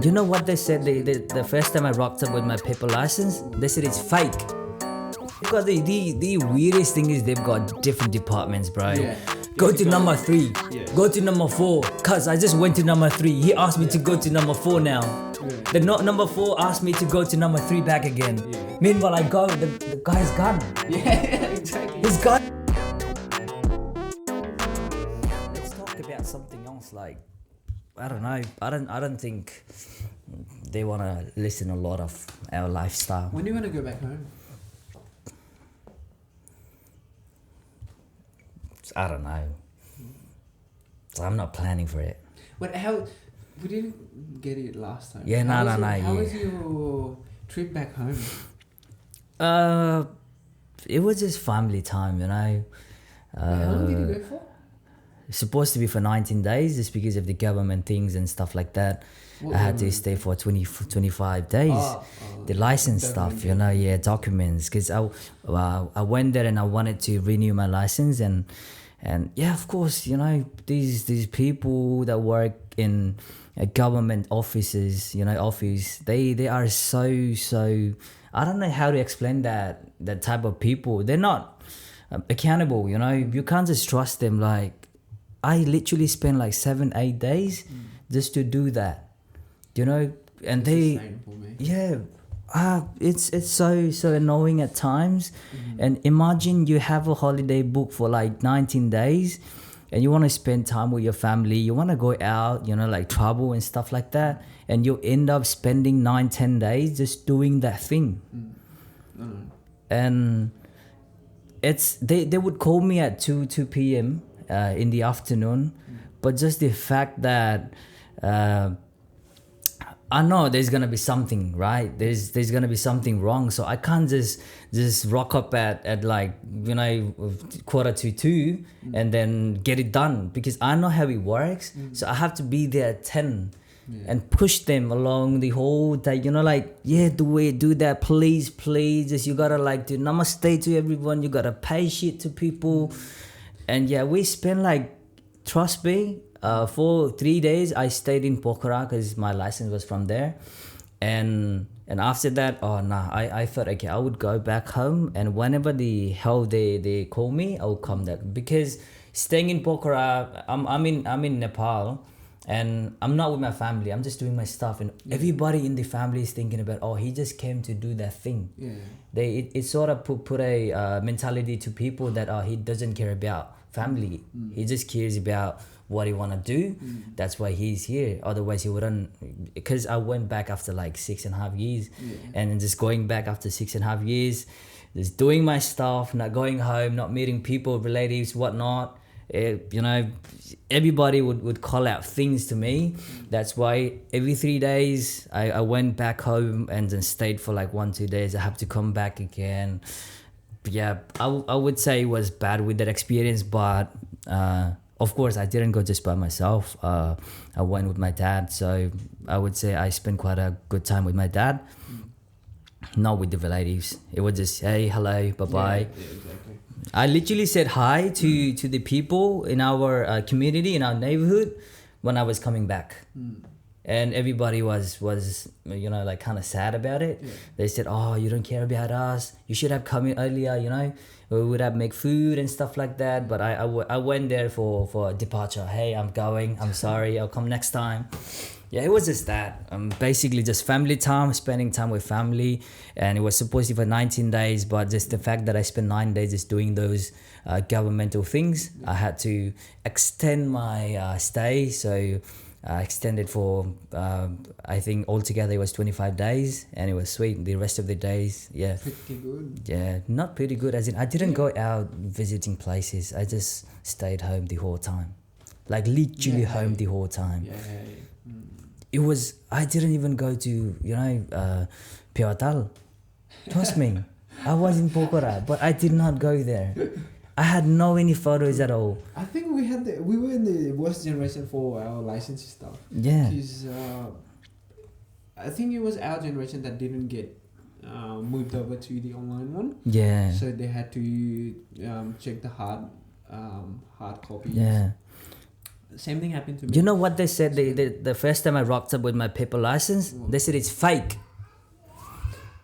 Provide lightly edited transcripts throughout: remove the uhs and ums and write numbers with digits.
You know what they said the first time I rocked up with my paper license? They said it's fake. Because the weirdest thing is they've got different departments, bro. Yeah. Go to number 3. Yeah. Go to number 4. Cuz I just went to number 3. He asked me to go to number 4 now. Yeah. The number 4 asked me to go to number 3 back again. Yeah. Meanwhile, I go, the guy's gone. Yeah, exactly. He's gone. Let's talk about something else. Like, I don't know. I don't think they want to listen a lot of our lifestyle. When do you want to go back home? I don't know. So I'm not planning for it. But how? We didn't get it last time. Yeah, no. How was your trip back home? It was just family time, you know. How long did you go for? It's supposed to be for 19 days, just because of the government things and stuff like that. What I had to government? stay for 25 days. The license stuff, you know, documents. Because I went there and I wanted to renew my license, and yeah, of course, you know, these people that work in government offices, you know, they are so, I don't know how to explain that type of people. They're not accountable, you know. You can't just trust them. Like, I literally spent like 7-8 days just to do that, you know. And It's the same for me. yeah, it's so annoying at times. And imagine you have a holiday booked for like 19 days and you want to spend time with your family, you want to go out, you know, like travel and stuff like that, and you end up spending 9-10 days just doing that thing. And it's they would call me at 2 p.m. In the afternoon, but just the fact that I know there's gonna be something, right? There's gonna be something wrong, so I can't just rock up at like, you know, 1:45 and then get it done, because I know how it works. So I have to be there at 10 and push them along the whole day, you know, like, yeah, do that, please, just, you gotta like do namaste to everyone, you gotta pay shit to people. And yeah, we spent like, trust me, for 3 days I stayed in Pokhara because my license was from there. And after that, I thought, okay, I would go back home, and whenever the hell they call me, I'll come back. Because staying in Pokhara, I'm in Nepal, and I'm not with my family, I'm just doing my stuff, and everybody in the family is thinking about, oh, he just came to do that thing. It sort of put a mentality to people that, oh, he doesn't care about family, he just cares about what he want to do. That's why he's here, otherwise he wouldn't. Because I went back after like 6.5 years, and then just going back after 6.5 years, just doing my stuff, not going home, not meeting people, relatives, whatnot. You know, everybody would call out things to me. That's why every 3 days I went back home and then stayed for like 1-2 days. I have to come back again. Yeah, I would say it was bad with that experience, but of course I didn't go just by myself. I went with my dad, so I would say I spent quite a good time with my dad, not with the relatives. It was just, hey, hello, bye-bye. Yeah, exactly. I literally said hi to the people in our community, in our neighborhood, when I was coming back. And everybody was you know, like kind of sad about it. They said, oh, you don't care about us, you should have come in earlier, you know, we would have make food and stuff like that. But I went there for departure. Hey, I'm going, I'm sorry, I'll come next time. Yeah, it was just that. Basically just family time, spending time with family. And it was supposed to be for 19 days, but just the fact that I spent 9 days just doing those governmental things, I had to extend my stay. So I extended for, I think altogether it was 25 days, and it was sweet. The rest of the days, yeah. Pretty good. Yeah, not pretty good, as in I didn't go out visiting places. I just stayed home the whole time. Like literally home the whole time. It was, I didn't even go to, you know, Piawatal. Trust me, I was in Pokhara, but I did not go there. I had no any photos at all. I think we were in the worst generation for our license stuff. Yeah. Because I think it was our generation that didn't get moved over to the online one. Yeah. So they had to check the hard copies. Yeah. same thing happened to me. You know what they said? The first time I rocked up with my paper license, they said it's fake.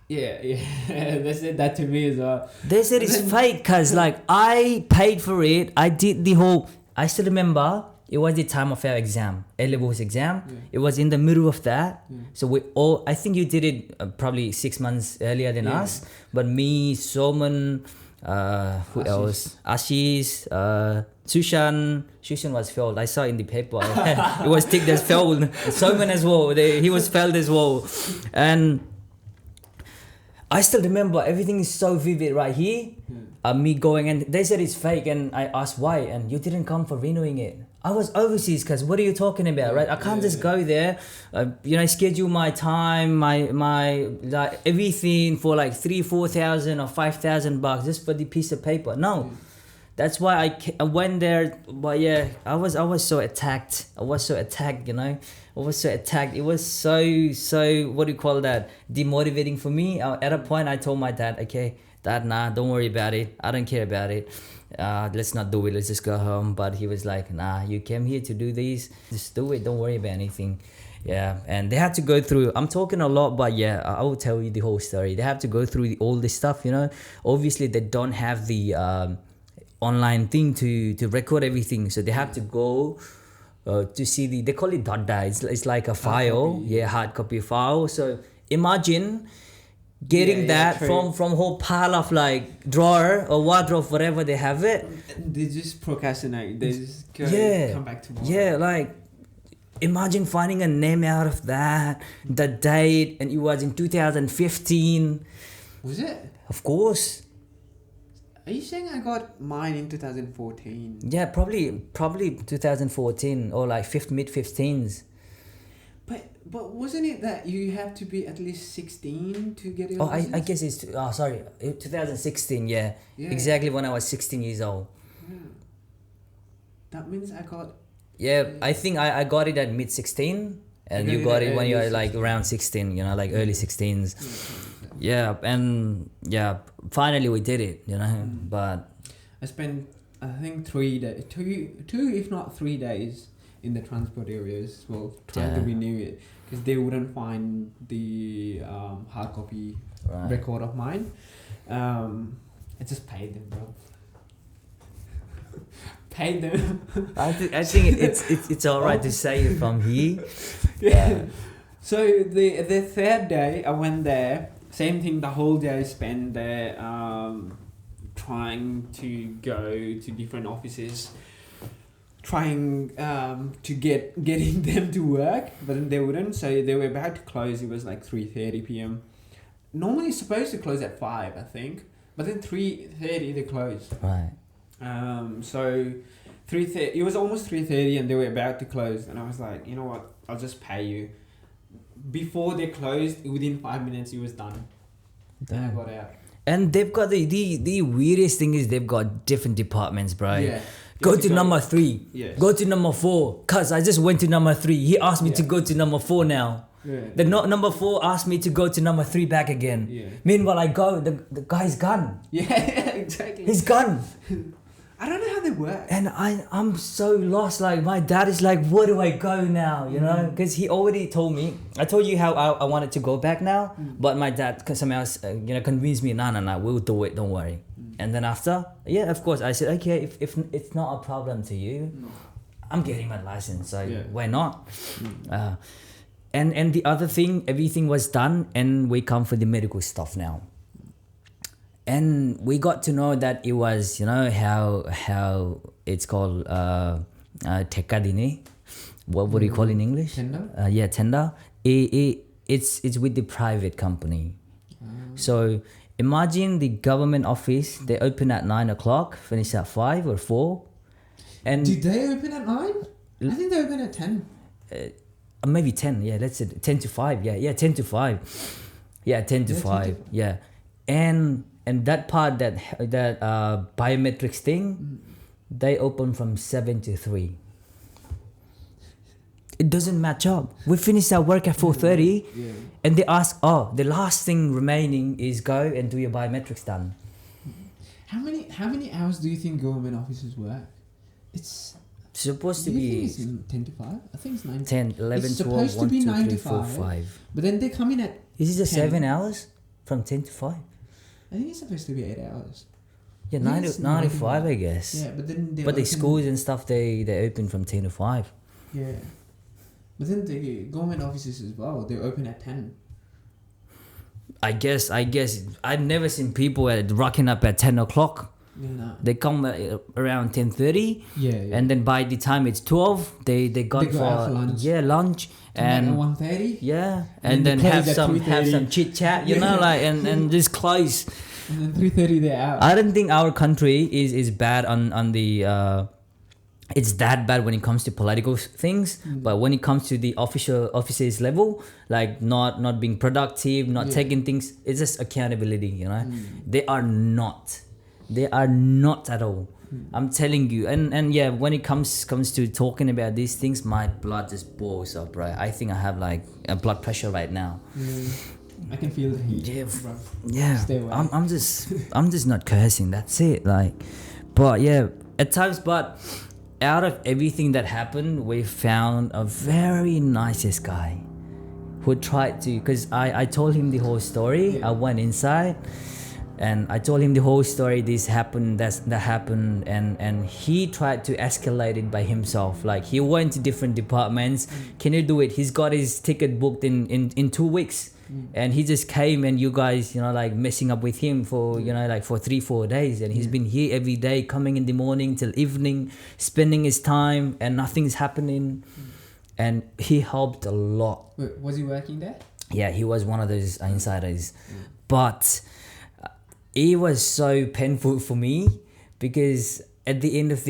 Yeah, they said that to me as well. They said it's fake because like I paid for it. I did the whole. I still remember it was the time of our exam, A-levels exam. Yeah. It was in the middle of that. Yeah. So we all. I think you did it probably 6 months earlier than Yeah. us. But me, Soman, who Ashish. else? Ashish, Sushan. Sushan was failed. I saw in the paper. It was ticked as failed. Soman as well. He was failed as well, and. I still remember everything is so vivid right here. Me going and they said it's fake and I asked why and you didn't come for renewing it. I was overseas because what are you talking about, right? I can't just go there, schedule my time, my like everything for like 3,000-4,000 or $5,000 just for the piece of paper. No. That's why I went there, but yeah, I was so attacked. I was so attacked. I was so attacked. It was so what do you call that? Demotivating for me. At a point, I told my dad, "Okay, Dad, nah, don't worry about it. I don't care about it. Let's not do it. Let's just go home." But he was like, "Nah, you came here to do this. Just do it. Don't worry about anything." Yeah, and they had to go through. I'm talking a lot, but yeah, I will tell you the whole story. They have to go through all this stuff. Obviously they don't have the online thing to record everything, so they have to go to see they call it data. It's like a file, hard copy file. So imagine getting that from whole pile of like drawer or wardrobe, whatever they have it. They just procrastinate. They just go come back tomorrow. Yeah, like imagine finding a name out of that, the date, and it was in 2015. Was it? Of course. Are you saying I got mine in 2014? Yeah, probably 2014 or like mid-15s. But wasn't it that you have to be at least 16 to get your Oh, license? I guess it's 2016. Yeah, exactly when I was 16 years old. Yeah. That means I got. Yeah, I think I got it at mid-16, and you got it when you're like around 16. Like early 16s. Yeah, and yeah, finally we did it. But I spent I think 3 days, two if not 3 days in the transport areas. Well, trying to renew it because they wouldn't find the hard copy record of mine. I just paid them, bro. Paid them. I think it's alright to say it from here. Yeah. So the third day I went there. Same thing. The whole day I spent there, trying to go to different offices, trying to getting them to work, but then they wouldn't. So they were about to close. It was like 3:30 p.m. Normally it's supposed to close at 5, I think, but then 3:30 they closed. Right. So 3:30. It was almost 3:30, and they were about to close. And I was like, you know what? I'll just pay you. Before they closed, within 5 minutes, it was done. And I got out. And they've got the weirdest thing is they've got different departments, bro. Yeah. Go to number 3. Yes. Go to number 4. Cause I just went to number 3. He asked me to go to number 4 now. Yeah. The number 4 asked me to go to number 3 back again. Yeah. Meanwhile, I go, the guy's gone. Yeah, exactly. He's gone. I don't know how they work. And I'm so lost. Like my dad is like, where do I go now? Because he already told me. I told you how I wanted to go back now, but my dad somehow convinced me. No, we'll do it. Don't worry. And then after, of course, I said, okay, if it's not a problem to you, I'm getting my license. So why not? And the other thing, everything was done, and we come for the medical stuff now. And we got to know that it was, how it's called tekadine. What do you call it in English? Tender? Tender. It's with the private company. So imagine the government office. They open at 9 o'clock, finish at 5 or 4. And did they open at 9? I think they open at 10. Maybe 10. Yeah, let's say 10 to 5. Yeah, 10 to 5. Yeah, 10 to 5. Yeah, and that part that biometrics thing, they open from 7 to 3. It doesn't match up. We finish our work at 4:30, and they ask, the last thing remaining is go and do your biometrics done. How many hours do you think government offices work? It's Supposed to Do you think be it's in 10 to 5? I think it's 9 to 10, 11, It's 12, supposed to 1, be 2, 9 3, to 4, 5. 5. But then they come in at... Is it just 10. 7 hours? From 10 to 5? I think it's supposed to be 8 hours. Yeah, I think 9 it's to 9 to 5, 95. I guess. Yeah, but then they But the open- schools and stuff, they open from 10 to 5. Yeah. But then the government offices as well, they open at 10. I guess I've never seen people rocking up at 10 o'clock. Yeah, no. They come around 10:30, Yeah. and then by the time it's 12, they gone They go out for lunch. lunch, And and 1:30. yeah, And and they then close have at some 3:30. chit chat, you know, like and just close. And then 3:30 they're out. I don't think our country is bad on the it's that bad when it comes to political things, but when it comes to the officers level, like not being productive, not Yeah. taking things, it's just accountability, you know. They are not at all. I'm telling you, and yeah, when it comes to talking about these things, my blood just boils up, right? I think I have like a blood pressure right now. I can feel the heat. Yeah, bro. Yeah, Stay away. I'm just not cursing. That's it. Like, but yeah, at times. But out of everything that happened, we found a very nicest guy who tried to. Cause I told him the whole story. Yeah. I went inside, and I told him the whole story. This happened. That happened, and he tried to escalate it by himself. Like he went to different departments. Can you do it? He's got his ticket booked in 2 weeks. And he just came, and you guys, you know, like messing up with him for, you know, like for 3-4 days, and he's been here every day, coming in the morning till evening, spending his time, and nothing's happening. And he helped a lot. Wait, was he working there? Yeah, he was one of those insiders, but it was so painful for me because at the end of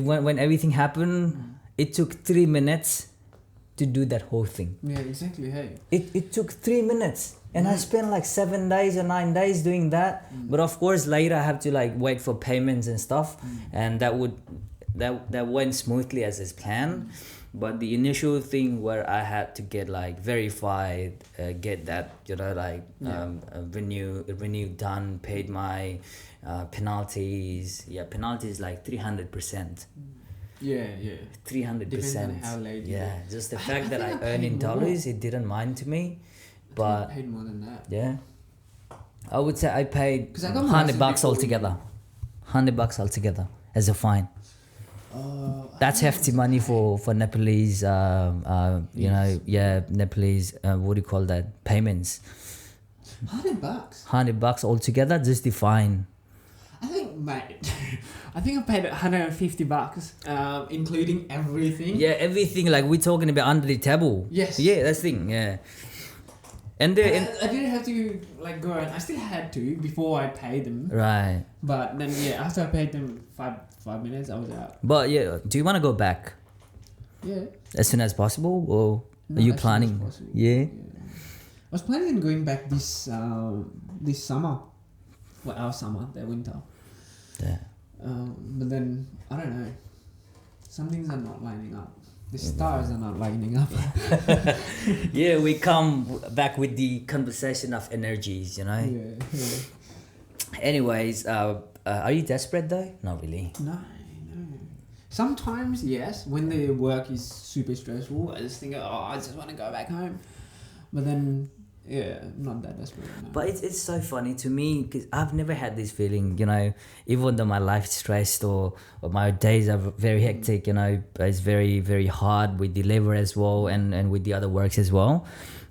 when everything happened, it took 3 minutes to do that whole thing. Yeah, exactly. Hey. It took 3 minutes, and I spent like 7 days or 9 days doing that. But of course, later I have to like wait for payments and stuff, and that went smoothly as planned. But the initial thing where I had to get like verified, get that, you know, like renew done, paid my penalties. Yeah, penalties like 300%. Yeah. 300%. Depends on how late you Yeah, get. just the I fact that I think I earn in paid more. dollars, it didn't mind to me. I But paid more than that. yeah, I would say I paid 'Cause I got my $100 license bucks before we- altogether. $100 altogether as a fine. That's hefty money for Nepalese. You know, yeah, Nepalese. What do you call that? Payments. $100. $100 altogether, just the fine. I think, mate. I think I paid $150, including everything. Yeah, everything like we're talking about under the table. Yes. Yeah, that's the thing. Yeah. And I didn't have to like go, and I still had to before I paid them. right. But then after I paid them 5 minutes, I was out. But yeah, do you want to go back Yeah. as soon as possible, or No, are you as soon as planning? possible. Yeah. I was planning on going back this summer. Well, our summer, their winter. Yeah. But then I don't know. Some things are not lining up. The stars are not lining up. Yeah, we come back with the conversation of energies, you know. Yeah. Anyways, are you desperate though? Not really. No. Sometimes yes, when the work is super stressful, I just think, I just want to go back home. But then, yeah, not that desperate. No. But it's so funny to me because I've never had this feeling, you know, even though my life's stressed or my days are very hectic, you know, it's very, very hard with the labor as well and with the other works as well.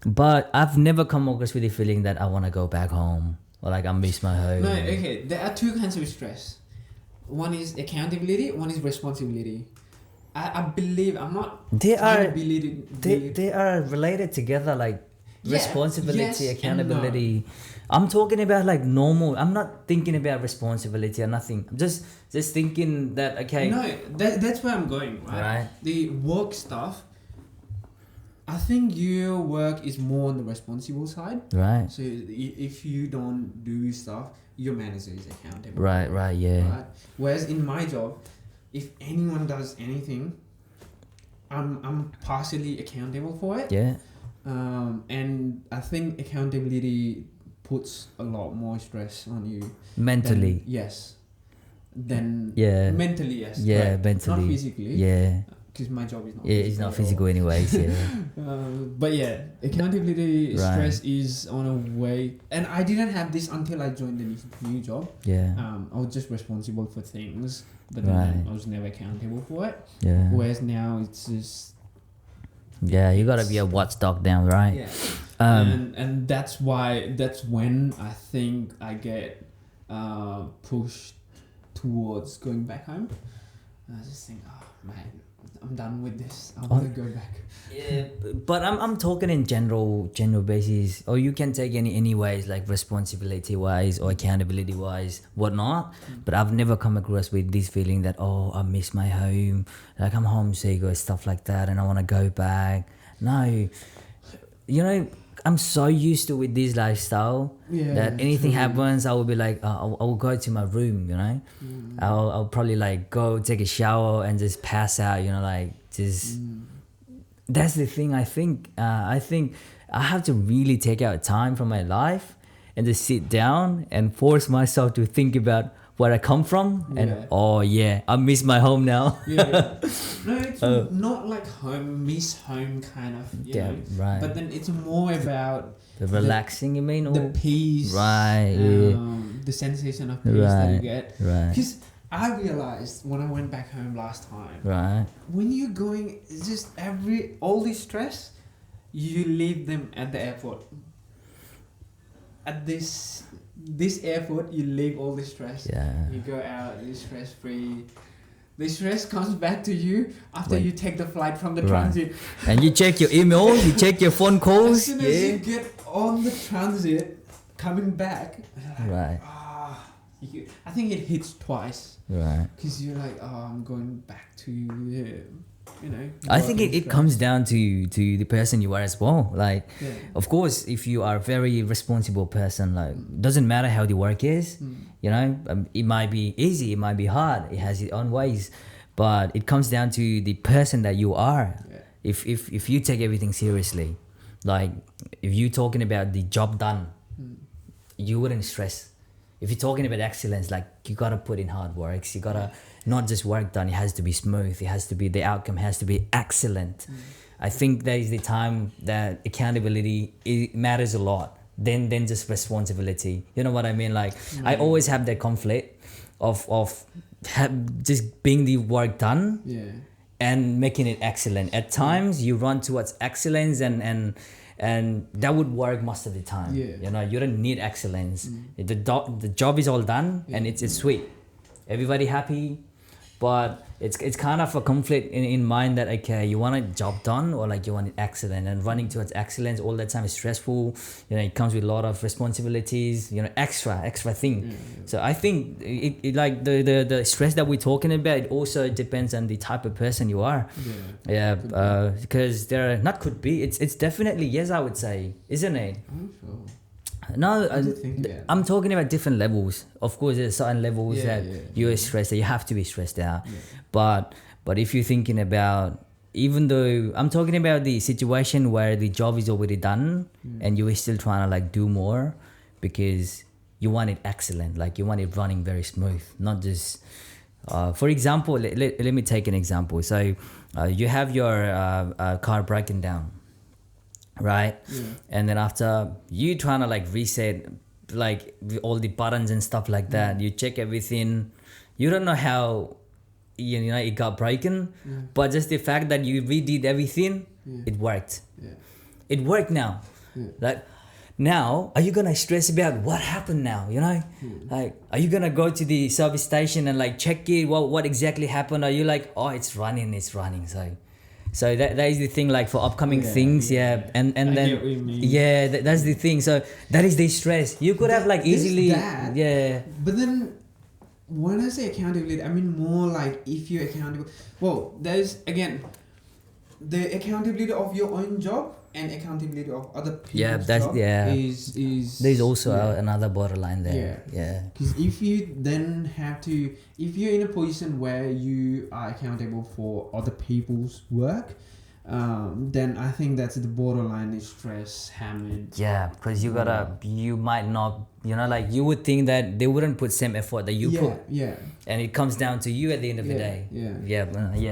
But I've never come across with the feeling that I want to go back home or like I miss my home. No, okay. There are two kinds of stress. One is accountability. One is responsibility. I believe I'm not. They trying are to belittle- they are related together, like Yeah, responsibility, yes and accountability. I'm talking about like normal. I'm not thinking about responsibility or nothing. I'm just thinking that okay. No, that's where I'm going. Right. The work stuff. I think your work is more on the responsible side. Right. So if you don't do stuff, your manager is accountable. Right, yeah. Right? Whereas in my job, if anyone does anything, I'm partially accountable for it. Yeah. And I think accountability puts a lot more stress on you. Mentally. Yes. then Yeah. mentally, yes. Yeah, correct. mentally. Not physically. Yeah. Because my job is not. Yeah, it's not at physical all. anyways. Yeah. But yeah, accountability Right. stress is on a way, and I didn't have this until I joined the new job. Yeah. I was just responsible for things, but Right. then I was never accountable for it. Yeah. Whereas now it's just Yeah, you gotta be a watchdog now, right? yeah, Um, and that's when I think I get pushed towards going back home. And I just think, oh man, I'm done with this. I want to go back. yeah, but I'm talking in general basis, or you can take any ways, like responsibility wise or accountability wise, whatnot. But I've never come across with this feeling that, oh, I miss my home, like I'm homesick or stuff like that, and I want to go back. No, you know, I'm so used to with this lifestyle Yeah, that anything true. happens, I will be like, I will go to my room, you know. I'll probably like go take a shower and just pass out, you know, like just. That's the thing. I think I have to really take out time from my life and just sit down and force myself to think about where I come from. And Yeah. oh yeah, I miss my home now. Yeah. No, it's not like miss home kind of. You Yeah, know? right. But then it's more about The relaxing, you mean? the peace, Right, yeah. the sensation of peace that you Right, get. right. Because I realized when I went back home last time, Right. when you're going, it's just all this stress, you leave them at the airport. At this airport, you leave all the stress. Yeah. You go out, you're stress free. The stress comes back to you after When- you take the flight from the Right. transit. And you check your email, you check your phone As calls. soon as Yeah. you get on the transit, coming back, you're like, Right. I think it hits twice. Right. Because you're like, oh, I'm going back to, you know. I think work it and comes stuff. down to the person you are as well. Like, Yeah. of course, if you are a very responsible person, like, doesn't matter how the work is, you know, it might be easy, it might be hard, it has its own ways, but it comes down to the person that you are. Yeah. If you take everything seriously, like, if you're talking about the job done, you wouldn't stress. If you're talking about excellence, like, you gotta put in hard works, you gotta not just work done, it has to be smooth, it has to be, the outcome has to be excellent. I think that is the time that accountability matters a lot than just responsibility. You know what I mean? Like, I always have that conflict of just being the work done Yeah. and making it excellent. At times you run towards excellence and that would work most of the time. Yeah. You know, you don't need excellence. The job is all done and it's sweet. Everybody happy, but it's kind of a conflict in mind that, okay, you want a job done or like you want it excellent, and running towards excellence all the time is stressful. You know, it comes with a lot of responsibilities, you know, extra thing. So I think it like the stress that we're talking about, it also depends on the type of person you are. Yeah. Yeah, because there are, not could be, it's definitely yes, I would say, isn't it? I'm sure. No, What do you think about it? I'm talking about different levels. Of course, there's certain levels Yeah, that yeah, you're stressed, that you have to be stressed out. Yeah. But if you're thinking about, even though I'm talking about the situation where the job is already done and you are still trying to like do more because you want it excellent, like you want it running very smooth, not just. For example, let me take an example. So you have your car breaking down, right? Yeah. And then after you trying to like reset like all the buttons and stuff like that, you check everything, you don't know how you know it got broken, but just the fact that you redid everything, it worked. Yeah. It worked now. Like, now are you gonna stress about what happened now, you know? Like, are you gonna go to the service station and like check it, what exactly happened? Are you like, oh, it's running, so that is the thing, like for upcoming things, and I then get what you mean. yeah, that's the thing. So that is the stress. You could have like There's easily that. yeah. But then, when I say accountability, I mean more like if you're accountable. Well, there's again the accountability of your own job and accountability of other people's Yeah, that's- job yeah. is There's also another borderline there. Yeah. Because if you then have to, if you're in a position where you are accountable for other people's work, then I think that's the borderline is stress, hammered. Yeah, because you might not, like you would think that they wouldn't put same effort that you put, Yeah. and it comes down to you at the end of the day.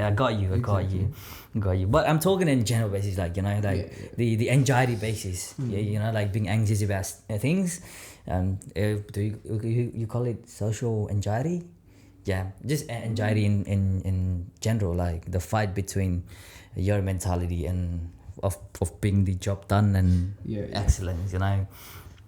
I got you. But I'm talking in general basis, like the anxiety basis. Like being anxious about things. Do you call it social anxiety? Yeah, just anxiety in general, like the fight between your mentality and of being the job done and excellence.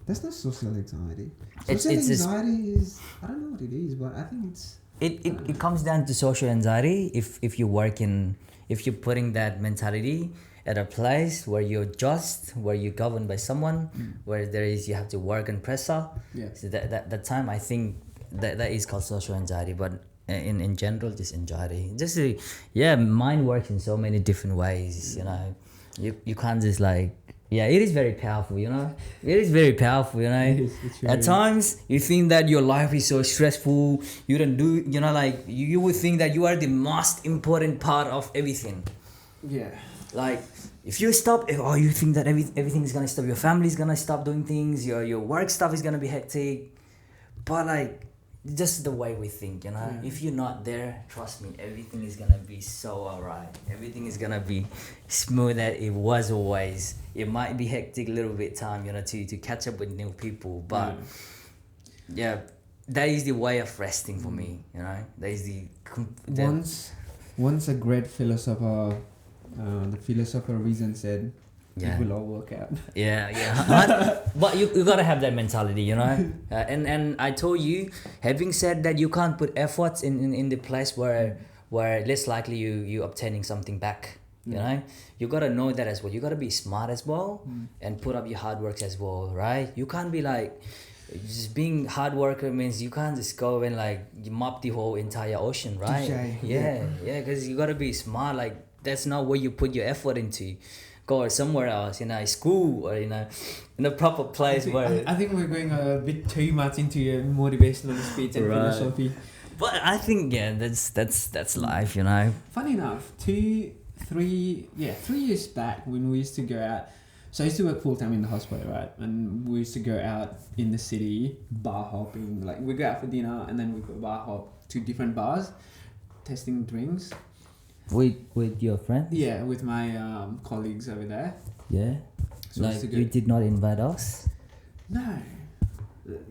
That's not social anxiety. It's Anxiety is, I don't know what it is, but I think it's... It comes down to social anxiety if you work in, if you're putting that mentality at a place where you're just, where you're governed by someone, where you have to work and pressure. So that time I think that is called social anxiety. But in general, just anxiety, mind works in so many different ways. You can't just like, it is very powerful. It is very powerful. At times you think that your life is so stressful, you don't do, like you would think that you are the most important part of everything. Like if you stop, you think that everything is gonna stop, your family's gonna stop doing things, your work stuff is gonna be hectic. But like, just the way we think, if you're not there, trust me, everything is gonna be so alright. Everything is gonna be smooth as it was always. It might be hectic a little bit time, to catch up with new people, but that is the way of resting for me. That is once a great philosopher, the philosopher Reason said, it will all work out. But you gotta have that mentality, and I told you, having said that, you can't put efforts in the place where less likely you obtaining something back. You gotta know that as well. You gotta be smart as well, and put up your hard work as well, right? You can't be like, just being hard worker means you can't just go and like you mop the whole entire ocean, right? Because you gotta be smart. Like that's not where you put your effort into. Go somewhere else, school, or in a proper place I think we're going a bit too much into motivational speech and philosophy. But I think that's life, Funny enough, 3 years back when we used to go out. So I used to work full time in the hospital, right? And we used to go out in the city bar hopping. Like we go out for dinner and then we go bar hop to different bars, testing drinks. With your friends? Yeah, with my colleagues over there. Yeah. So like you did not invite us? No.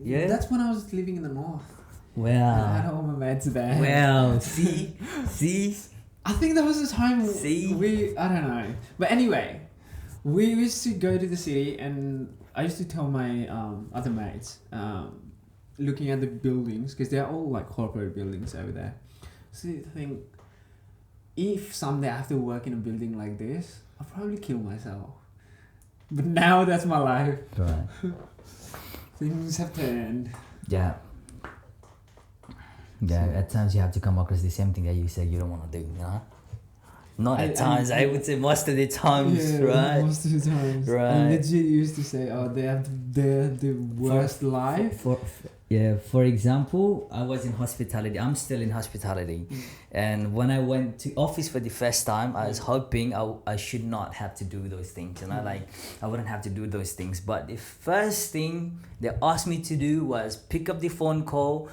Yeah. That's when I was living in the north. Wow. I had all my mates there. Wow. See. I think that was the time. I don't know. But anyway, we used to go to the city, and I used to tell my other mates, looking at the buildings, because they're all like corporate buildings over there. So I think, if someday I have to work in a building like this, I'll probably kill myself. But now that's my life. Right. Things have turned. Yeah. At times you have to come across the same thing that you say you don't want to do, Not at times, I would say most of the times, right? Most of the times. Right. I legit used to say, they have the worst life. For example, I was in hospitality. I'm still in hospitality. And when I went to office for the first time, I was hoping I should not have to do those things. Like I wouldn't have to do those things. But the first thing they asked me to do was pick up the phone call,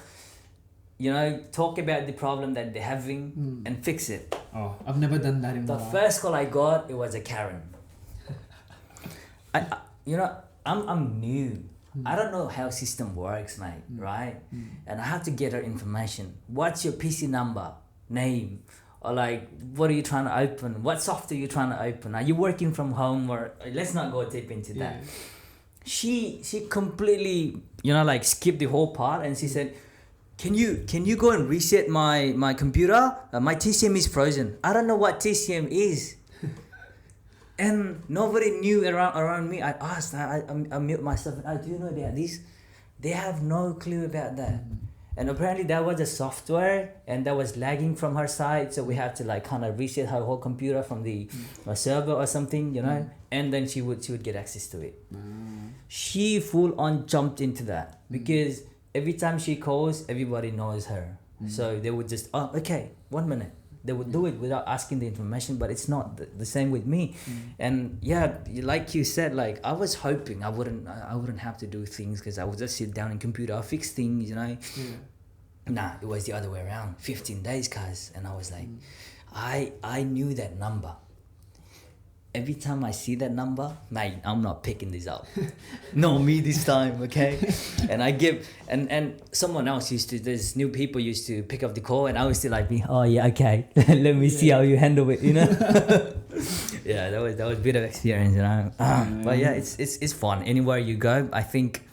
talk about the problem that they're having and fix it. Oh, I've never done that in my life. The first call I got, it was a Karen. I'm new. I don't know how system works, mate, right? And I have to get her information. What's your PC number, name? Or like, what are you trying to open? What software are you trying to open? Are you working from home? Or let's not go deep into that. She completely, skipped the whole part, and she said, Can you go and reset my computer? My TCM is frozen. I don't know what TCM is. And nobody knew around me. I asked, I mute myself. Do you know about this? They have no clue about that. And apparently that was a software, and that was lagging from her side. So we had to kind of reset her whole computer from the server or something, and then she would get access to it. She full on jumped into that because every time she calls, everybody knows her. So they would just, okay, 1 minute. They would do it without asking the information, but it's not the same with me. And yeah, like you said, like I was hoping I wouldn't have to do things because I would just sit down and computer, I'll fix things, you know. Nah, it was the other way around. 15 days, guys, and I was like, I knew that number. Every time I see that number, mate, I'm not picking this up. No, me this time, okay? And I give, and someone else there's new people used to pick up the call, and I was still like, oh yeah, okay, let me see how you handle it, you know? Yeah, that was a bit of experience, you know? But yeah, it's fun. Anywhere you go, I think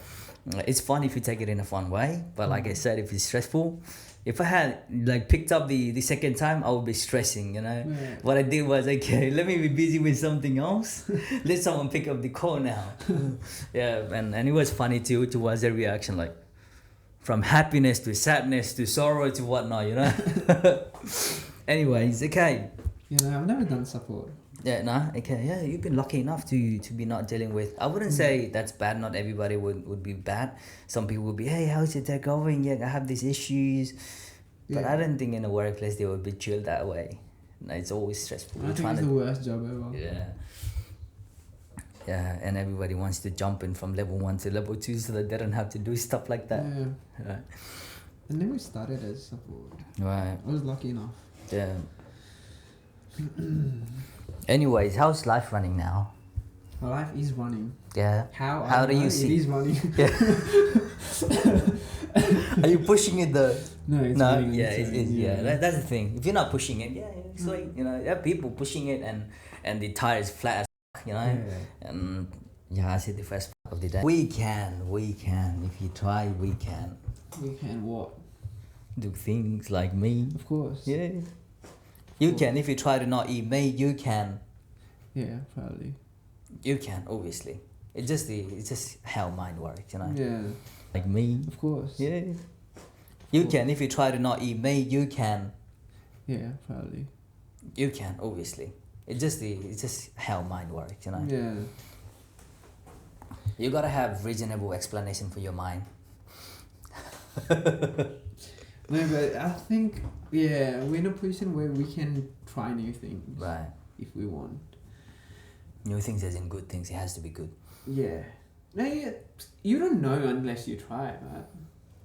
it's fun if you take it in a fun way. But like I said, if it's stressful, if I had like picked up the second time, I would be stressing, you know. What I did was, okay, let me be busy with something else. Let someone pick up the call now. Yeah, and it was funny too to watch their reaction, like from happiness to sadness to sorrow to whatnot, you know. Anyways, okay. You know, I've never done support. Yeah, nah, okay, yeah, you've been lucky enough to be not dealing with. I wouldn't say that's bad. Not everybody would be bad. Some people would be, hey, how's your day going? Yeah, I have these issues. But I don't think in a workplace they would be chill that way. No, it's always stressful. I think it's the worst job ever. Yeah. Yeah, and everybody wants to jump in from level 1 to level 2 so that they don't have to do stuff like that. Yeah. Right. And then we started as support. Right. I was lucky enough. Yeah. Anyways, how's life running now? My life is running. Yeah. How do you see it is running? Yeah. Are you pushing it though? No, it's No, running. yeah, that's the thing. If you're not pushing it, it's sweet. You know, there are people pushing it and the tire is flat as f***, you know. Yeah. And yeah, I said the first part of the day. We can. If you try, we can. We can what? Do things like me. Of course. Yeah. You can. If you try to not eat meat, you can. Yeah, probably. You can, obviously. It's just how mind works, you know. Yeah. Like me. Of course. Yeah. You can. If you try to not eat meat, you can. Yeah, probably. You can, obviously. It's just how mind works, you know. Yeah. You gotta have reasonable explanation for your mind. No, but I think we're in a position where we can try new things. Right. If we want. New things as in good things. It has to be good. Yeah. No, you don't know unless you try it, right?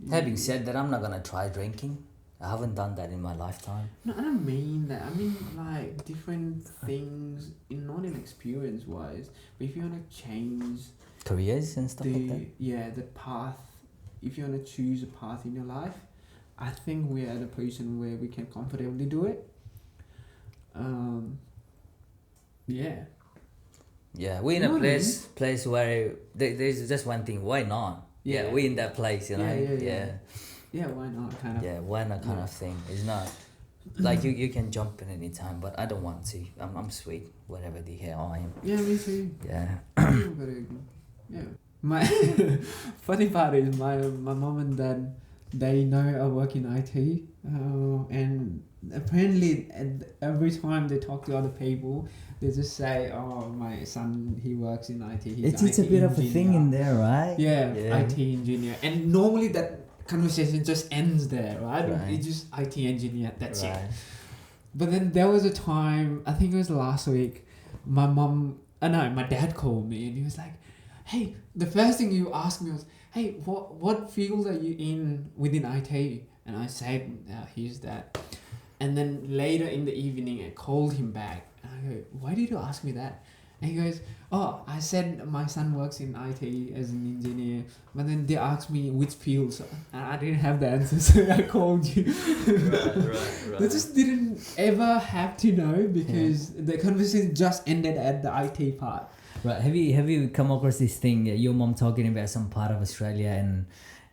Having said that, I'm not gonna try drinking. I haven't done that in my lifetime. No, I don't mean that. I mean like different things, not in experience wise, but if you want to change Careers and stuff like that. Yeah, the path. If you want to choose a path in your life, I think we're at a position where we can comfortably do it. Yeah. Yeah, we're in a place where there's just one thing. Why not? Yeah, we're in that place, you know. Yeah, why not? Kind of. Yeah, why not? Kind of thing. It's not like you can jump in any time, but I don't want to. I'm sweet, whatever the hell I am. Yeah, me too. Yeah. Yeah. My funny part is my mom and dad, they know I work in IT, and apparently every time they talk to other people, they just say, "Oh, my son, he works in IT. He's It's IT a bit of a engineer." thing in there, right? Yeah, IT engineer, and normally that conversation just ends there, right? Right. It's just IT engineer. That's Right. it. But then there was a time, I think it was last week, my dad called me and he was like, "Hey," the first thing you asked me was, "Hey, what field are you in within IT?" And I said, "Here's that." And then later in the evening, I called him back. And I go, "Why did you ask me that?" And he goes, "Oh, I said my son works in IT as an engineer." But then they asked me which fields. And I didn't have the answer, so I called you. Right. They just didn't ever have to know because the conversation just ended at the IT part. Right. Have you come across this thing? Your mom talking about some part of Australia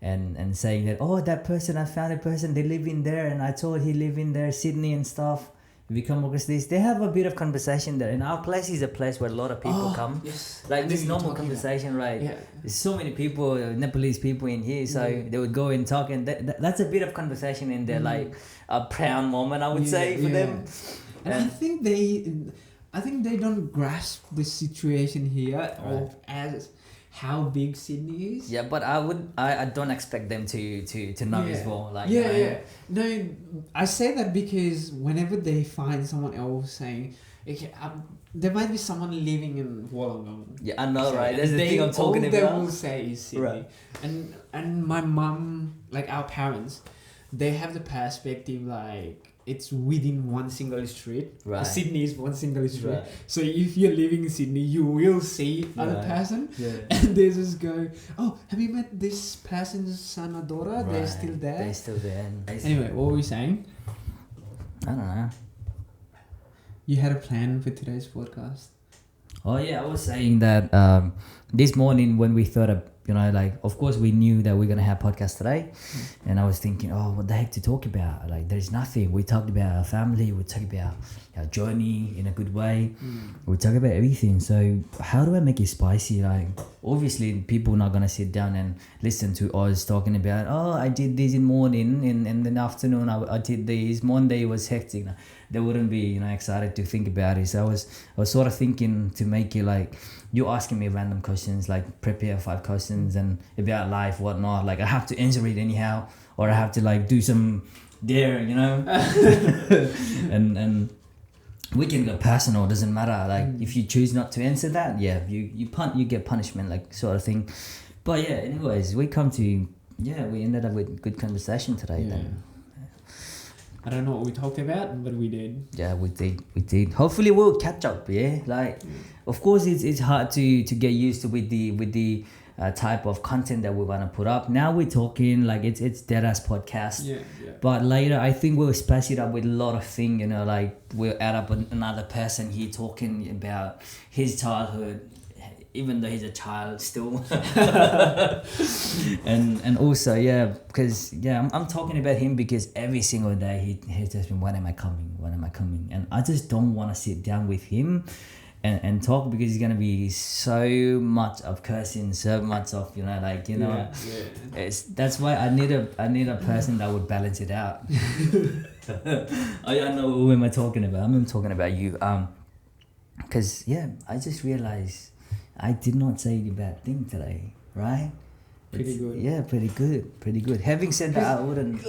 and saying that, "Oh, that person, I found a person, they live in there, and I told he live in there, Sydney and stuff." Have you come across this? They have a bit of conversation there. And our place is a place where a lot of people come. Yes. Like this normal conversation, right? Yeah. There's so many people, Nepalese people in here, so they would go and talk, and that's a bit of conversation in there, like a proud moment, I would say, for them. And I think they don't grasp the situation here of as how big Sydney is. Yeah, but I don't expect them to know as well. Like, yeah. No, I say that because whenever they find someone else saying, okay, there might be someone living in Wollongong. Yeah, I know, right? That's the thing I'm talking about. All they will say is Sydney. Right. And my mum, like our parents, they have the perspective like it's within one single street. Right. Sydney is one single street. Right. So if you're living in Sydney, you will see other person. Yeah. And they just go, oh, have you met this person's son or daughter? They're Right. still there. They're still there. Anyway, what were we saying? I don't know. You had a plan for today's podcast. Oh yeah, I was saying that this morning when we thought of, like, of course we knew that we're gonna have podcast today, and I was thinking, oh, what the heck to talk about? Like, there's nothing. We talked about our family. We talked about our journey in a good way. We talk about everything. So how do I make it spicy? Like, obviously people are not gonna sit down and listen to us talking about, oh, I did this in morning, and in the afternoon I did this. Monday was hectic. They wouldn't be excited to think about it. So I was sort of thinking to make it like you asking me random questions, like prepare 5 questions and about life, whatnot. Like I have to answer it anyhow, or I have to like do some dare, and we can go personal. Doesn't matter. Like if you choose not to answer that, yeah, you get punishment, like sort of thing. But yeah, anyways, we ended up with good conversation today. Yeah. Then. I don't know what we talked about, but we did. Yeah, we did. Hopefully we'll catch up. Yeah, like of course it's hard to get used to with the type of content that we want to put up. Now we're talking like it's Deadass podcast. Yeah. But later I think we'll spice it up with a lot of things. Like we'll add up another person here talking about his childhood, even though he's a child still. and also because I'm talking about him because every single day he's just been, when am I coming, and I just don't want to sit down with him and talk, because it's gonna be so much of cursing, so much of that's why I need a person that would balance it out. I know who am I talking about. I'm talking about you, because I just realized I did not say the bad thing today, right? Pretty good. Yeah, pretty good. Having said that, I wouldn't.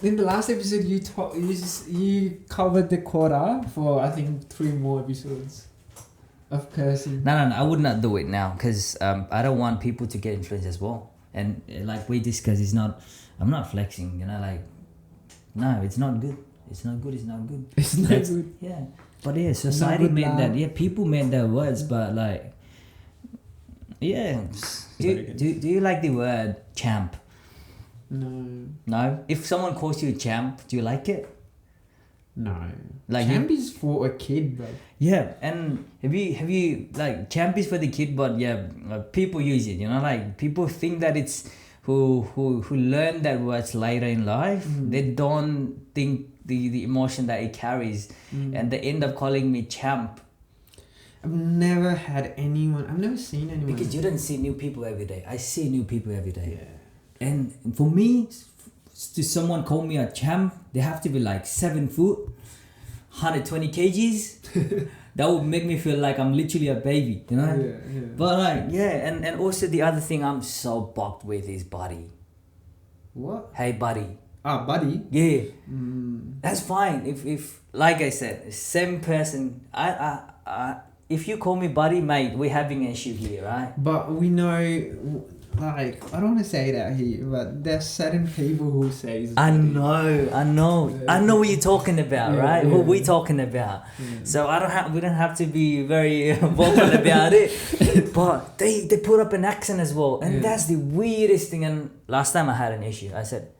In the last episode, you covered the quota for I think 3 more episodes of cursing. No, I would not do it now, because I don't want people to get influenced as well. And like we discussed, I'm not flexing, no, it's not good. It's not good. Good. Yeah, but society made that. Yeah, people made that words, but like. Yeah. Do you like the word champ? No. No? If someone calls you a champ, do you like it? No. Like champ is for a kid, bro. Yeah, and have you like champ is for the kid, but people use it, like people think that it's who learn that words later in life. They don't think the emotion that it carries, and they end up calling me champ. I've never seen anyone. Because you don't see new people every day. I see new people every day. Yeah. And for me, to someone call me a champ, they have to be like 7 foot, 120 kgs. That would make me feel like I'm literally a baby, Yeah. But like, and also the other thing I'm so bugged with is buddy. What? Hey, buddy. Ah, buddy? Yeah. That's fine. If like I said, same person, if you call me buddy, mate, we're having an issue here, right? But we know, like, I don't want to say that here, but there's certain people who say... I know. I know what you're talking about, right? What we're talking about. So we don't have to be very vocal about it. But they put up an accent as well. And that's the weirdest thing. And last time I had an issue, I said...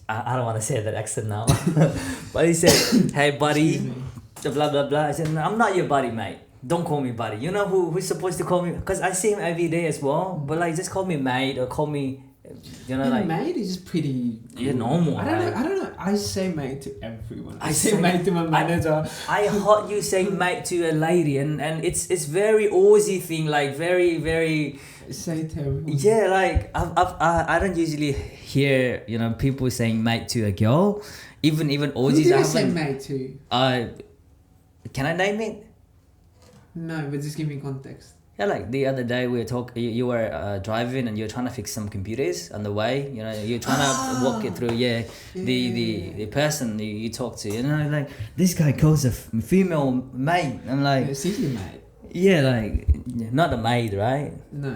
I don't want to say that accent now. But he said, hey, buddy... blah blah blah. I said, no, I'm not your buddy, mate. Don't call me buddy. You know who's supposed to call me? Because I see him every day as well. But like, just call me mate or call me, like. Mate is pretty. Yeah, normal. I don't know. I say mate to everyone. I say mate to my manager. I heard you saying mate to a lady, and it's very Aussie thing, like very. Say to everyone. Yeah, like I don't usually hear people saying mate to a girl, even Aussies. Who did I say mate to? Can I name it? No, but just give me context. Yeah, like the other day we were you were driving and you're trying to fix some computers on the way. You know, you're trying to walk it through. Yeah, the person you talk to. You know, like this guy calls a female mate. I'm like, Yeah, City mate. yeah, like not a maid, right? No.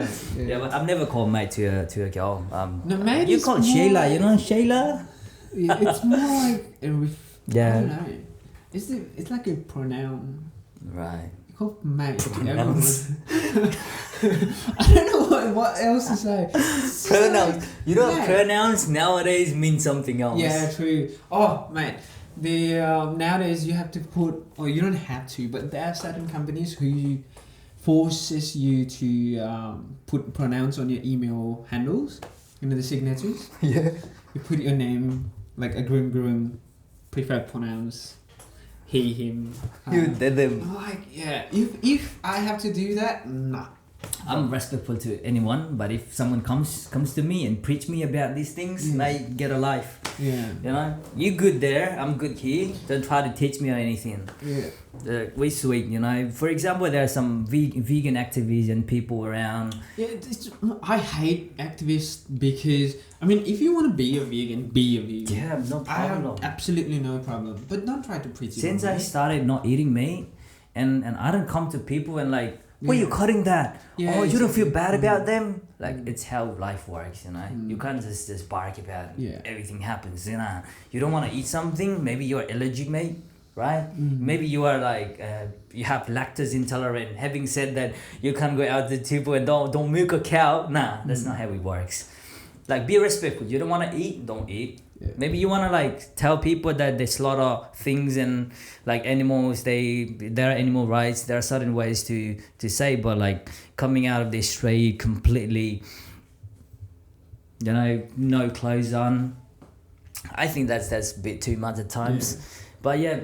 City mate. Yeah, but I've never called mate to a girl. No, mate you is call more Sheila. like- You know Sheila. Yeah, it's more like I Yeah. don't know. It's like a pronoun. Right. You call mate. Pronouns. I don't know what else to say. Pronouns. You know, Yeah. pronouns nowadays mean something else. Yeah, true. Oh, mate. The nowadays you have to put, or you don't have to, but there are certain companies who forces you to put pronouns on your email handles, you know, the signatures. Yeah. You put your name, like a groom, preferred pronouns, he, him. You did them. I'm like, yeah. If I have to do that, nah. I'm respectful to anyone, but if someone comes to me and preach me about these things, mate, get a life. Yeah. You know, you good there, I'm good here. Don't try to teach me or anything. Yeah. We sweet, you know. For example, there are some vegan activists and people around. Yeah, I hate activists because I mean, if you want to be a vegan, be a vegan. Yeah, no I have problem. absolutely no problem, but don't try to preach it. Since on I me. started not eating meat, and I don't come to people and like, why you cutting that? Yeah, oh, you don't feel bad exactly. about them? Like, it's how life works, you know. Mm. You can't just bark about Yeah. everything happens, you know. You don't want to eat something, maybe you're allergic, mate, right? Mm. Maybe you are like, you have lactose intolerant. Having said that, you can't go out to people and don't milk a cow. Nah, that's not how it works. Like, be respectful. You don't want to eat, don't eat. Yeah. Maybe you want to like tell people that they slaughter things and like animals, there are animal rights, there are certain ways to say, but like coming out of this street completely, you know, no clothes on, I think that's a bit too much at times. But yeah,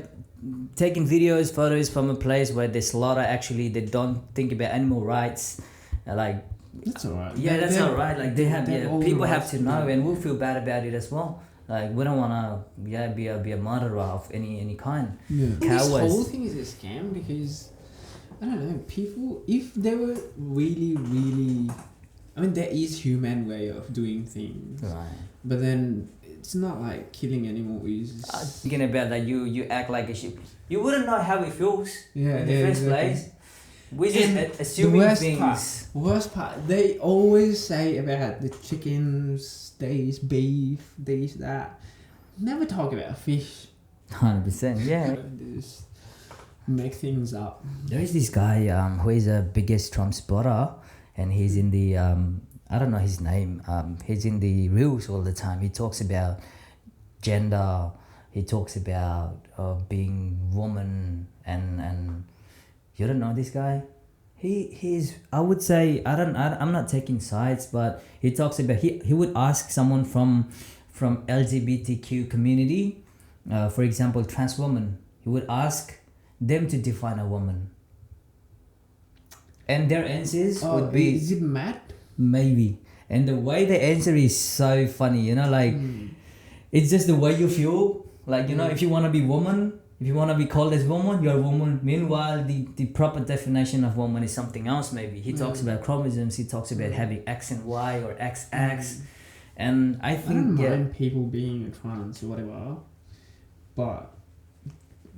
taking videos, photos from a place where they slaughter, actually they don't think about animal rights, like That's alright. yeah, that's alright. Like they have, they're all people the have rights to to know, do. and we'll feel bad about it as well. Like we don't wanna, be a murderer of any kind. Yeah. Cowards. This whole thing is a scam because I don't know. People, if they were really, I mean, there is human way of doing things, Right. but then it's not like killing animals is. Thinking about that, you act like a sheep. You wouldn't know how it feels Yeah, in the yeah, first exactly. place. We just And assuming the worst things. worst part, they always say about the chickens, this beef, this, that. Never talk about fish. 100%. Yeah. Just make things up. There is this guy who is the biggest Trump supporter, and he's in the I don't know his name. He's in the reels all the time. He talks about gender. He talks about being woman and you don't know this guy. He's I would say I'm not taking sides, but he talks about he would ask someone from LGBTQ community, for example, trans woman. He would ask them to define a woman, and their answers would be Is it Matt? maybe. And the way they answer is so funny, you know, like it's just the way you feel. Like, you know, if you want to be woman, if you want to be called as woman, you're a woman. Meanwhile, the proper definition of woman is something else. Maybe he talks about chromosomes. He talks about having X and Y or XX, and I I think don't mind people being trans or whatever, but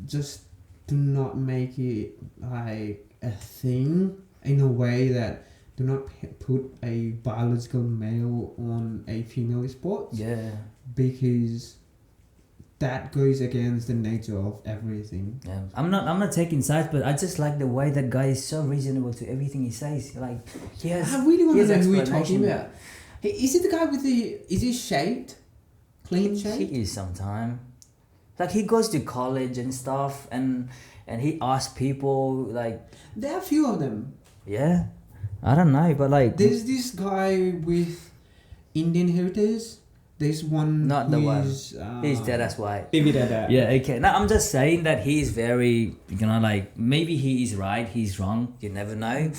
just do not make it like a thing in a way that do not put a biological male on a female sport, yeah. because that goes against the nature of everything. Yeah, I'm not taking sides, but I just like the way that guy is so reasonable to everything he says. Like, he has, I really want he to has know who you're talking explanation. about. Hey, is it the guy with the? Is he shaved? Clean shaved? He is sometime. Like he goes to college and stuff, and he asks people like, There are a few of them. yeah, I don't know, but like There's this guy with Indian heritage. There's one. Not the one. who's, he's dead as white. Baby dada. Yeah, okay. Now I'm just saying that he's very, you know, like maybe he is right, he's wrong. You never know.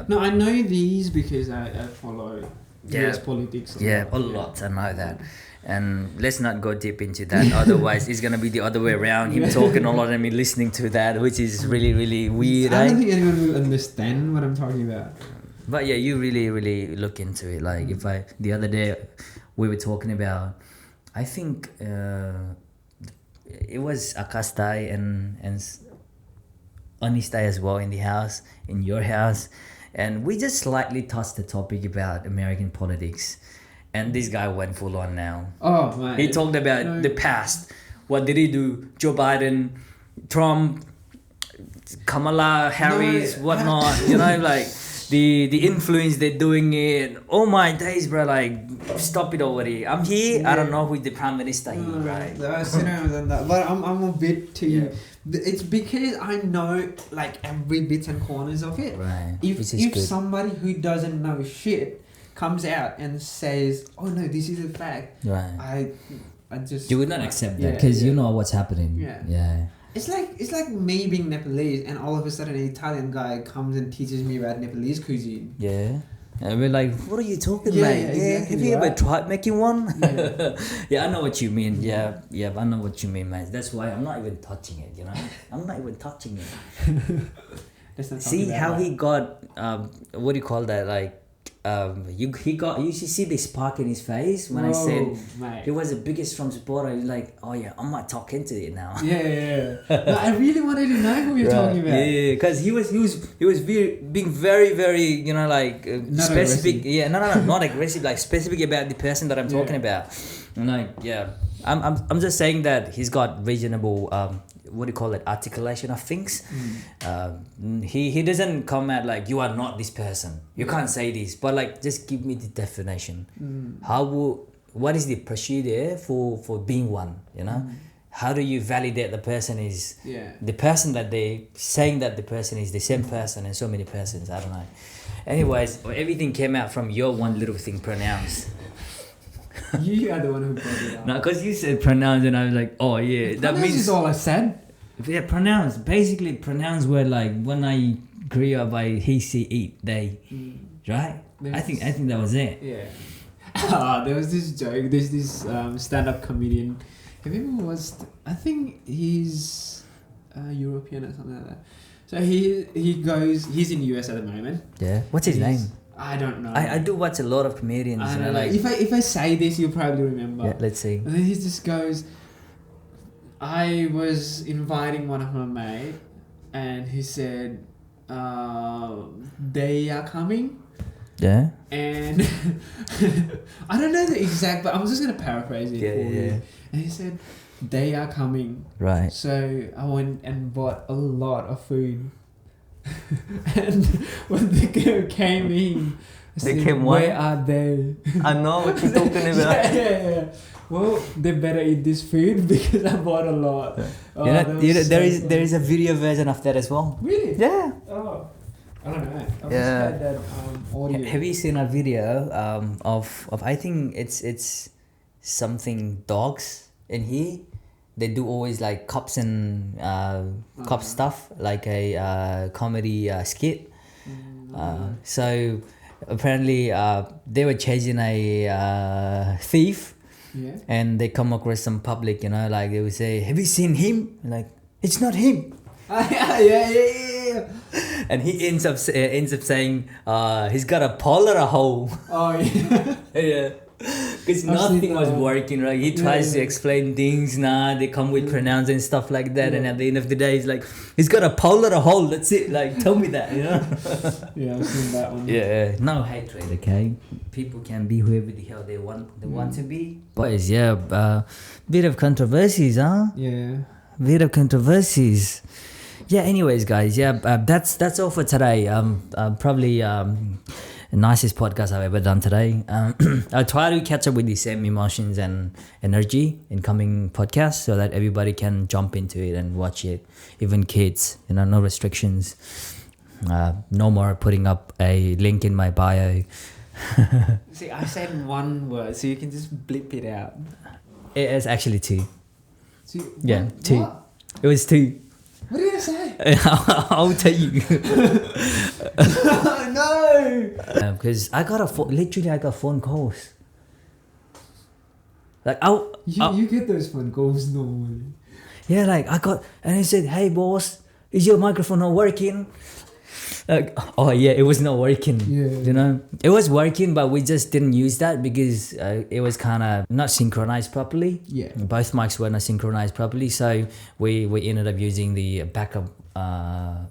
No, I know these because I follow Yeah. US politics. Yeah, a lot. I know that. And let's not go deep into that. Otherwise, it's gonna be the other way around. Him talking a lot and me listening to that, which is really, really weird. I don't think anyone will understand what I'm talking about. But yeah, you really, really look into it. Like the other day, we were talking about, I think it was Akastai and Anistai as well in the house, in your house, and we just slightly touched the topic about American politics. And this guy went full on now. Oh, man. He talked about the past. What did he do? Joe Biden, Trump, Kamala Harris, whatnot. You know, like the influence they're doing it. Oh my days, bro! Like, stop it already. I'm here. Yeah. I don't know who's the prime minister here, right? But I'm a bit too. Yeah. It's because I know like every bits and corners of it. Right. If somebody who doesn't know shit comes out and says, "Oh no, this is a fact," right? I just you would not accept that because you know what's happening. Yeah. It's like me being Nepalese and all of a sudden an Italian guy comes and teaches me about Nepalese cuisine. Yeah. And we're like, what are you talking about? Exactly, have you ever tried making one? Yeah. Yeah, I know what you mean. Yeah, I know what you mean, man. That's why I'm not even touching it, you know? I'm not even touching it. See how he got, what do you call that? Like, you should see the spark in his face when I said he was the biggest Trump supporter. He's like, oh yeah, I might talk into it now. Yeah. No, I really wanted to know who you're talking about. Yeah, because he was being very, very, you know, like specific. Aggressive. Yeah, no, not aggressive, like specific about the person that I'm talking about. And like, yeah, I'm just saying that he's got reasonable what do you call it, articulation of things. He doesn't come at like, you are not this person, you can't say this, but like, just give me the definition. What is the procedure for being one, you know? How do you validate the person is the person that they saying that the person is the same person and so many persons? I don't know. Anyways, everything came out from your one little thing, pronounce. You are the one who brought it up. No, because you said pronounce and I was like, oh yeah, that means is all I said. Yeah, pronounce. Basically, pronounce were like when I grew up, he, she, eat, they, right? I think that was it. Yeah. There was this joke. There's this stand-up comedian. Have you ever watched? I think he's European or something like that. So he's in US at the moment. Yeah. What's his name? I don't know. I do watch a lot of comedians. I don't know. Like, if I say this, you'll probably remember. Yeah, let's see. And then he just goes, I was inviting one of my mates, and he said, they are coming. Yeah. And I don't know the exact, but I'm just going to paraphrase it for you. And he said, they are coming. Right. So I went and bought a lot of food. And when the girl came in, I said, where are they? I know what you're talking about. Yeah. Well, they better eat this food because I bought a lot. Oh, there is a video version of that as well. Really? Yeah. Oh, I don't know. I just Yeah. had that audio. Have you seen a video of I think it's something dogs in here? They do always like cops and cop stuff, like a comedy skit. So apparently they were chasing a thief. Yeah. And they come across some public, you know, like they would say, have you seen him? Like, it's not him. Yeah. And he ends up saying, he's got a pole or a hole. Oh yeah. Yeah. Because nothing was working, right? He tries to explain things, they come with pronouns and stuff like that, and at the end of the day, he's like, he's got a pole or a hole, that's it, like, tell me that, you know? Yeah, I've seen that one. Yeah, no hatred, okay? People can be whoever the hell they want to be. Boys, yeah, bit of controversies, huh? Yeah. Bit of controversies. Yeah, anyways, guys, that's all for today. Probably nicest podcast I've ever done today. I'll try to catch up with the same emotions and energy in coming podcasts so that everybody can jump into it and watch it. Even kids, you know, no restrictions. No more putting up a link in my bio. See, I said one word, so you can just blip it out. It's actually 2. See, Yeah, what? 2. What? It was 2. What did I say? I'll tell you. No. Because I got literally I got phone calls. Like You get those phone calls normally. yeah, like I got, and he said, "Hey boss, is your microphone not working?" Like, oh yeah, it was not working. Yeah. You know, it was working, but we just didn't use that because it was kind of not synchronized properly. Yeah. Both mics were not synchronized properly, so we ended up using the backup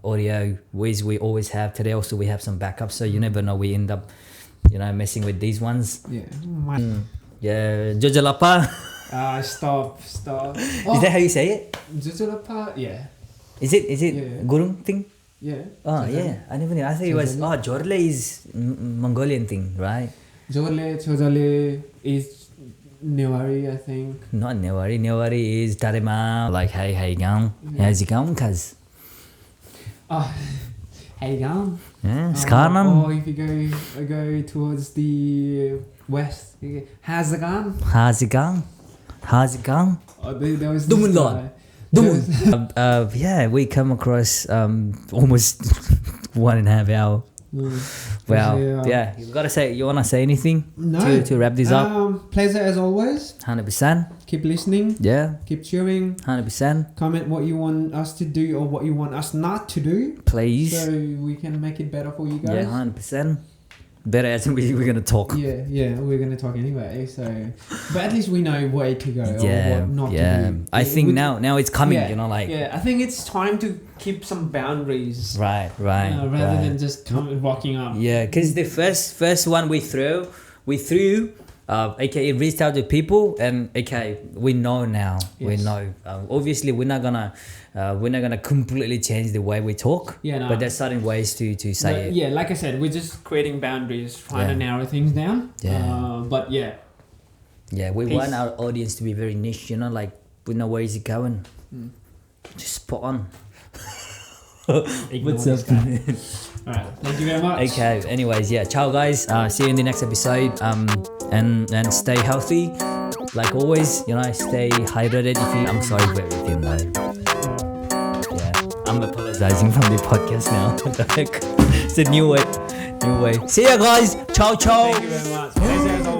audio, which we always have. Today also we have some backup, so you never know. We end up, messing with these ones. Yeah. Yeah, Jojalapa. Stop. Is that how you say it? Jojalapa, yeah. Is it Yeah. Gurung thing? Yeah. Oh yeah, I never knew. I thought it was Jorle is Mongolian thing, right? Chojale is Newari, I think. Not Newari. Newari is Tarema. Like hey gang, how's it going, cuz? Oh, hey gang. Yeah, Skarnam. Or if you go towards the west, how's it going? How's it going? How's it going? Oh, there was Dumunlon. Yeah, we come across almost 1.5 hour. Wow. Yeah, you wanna say anything? No. To wrap this up? Pleasure as always. 100%. Keep listening. Yeah. Keep tuning. 100%. Comment what you want us to do or what you want us not to do. Please. So we can make it better for you guys. Yeah, 100%. Better as we're gonna talk. Yeah, we're gonna talk anyway. So, but at least we know where to go or what not to do. I think now it's coming. I think it's time to keep some boundaries. Right. Rather than just rocking up. Yeah, because the first one we threw, it reached out to people, and we know now. Yes. We know. Obviously, we're not gonna completely change the way we talk. Yeah, no. But there's certain ways to say it. Yeah, like I said, we're just creating boundaries, trying to narrow things down. Yeah. But yeah. Yeah, we Peace. want our audience to be very niche. Like we know where is it going. Just spot on. What's up? Alright, thank you very much. Okay, anyways, yeah, ciao guys. See you in the next episode. And stay healthy. Like always, stay hydrated. I'm sorry for everything though. Yeah, I'm apologizing from the podcast now. It's a new way. See ya guys. Ciao. Thank you very much.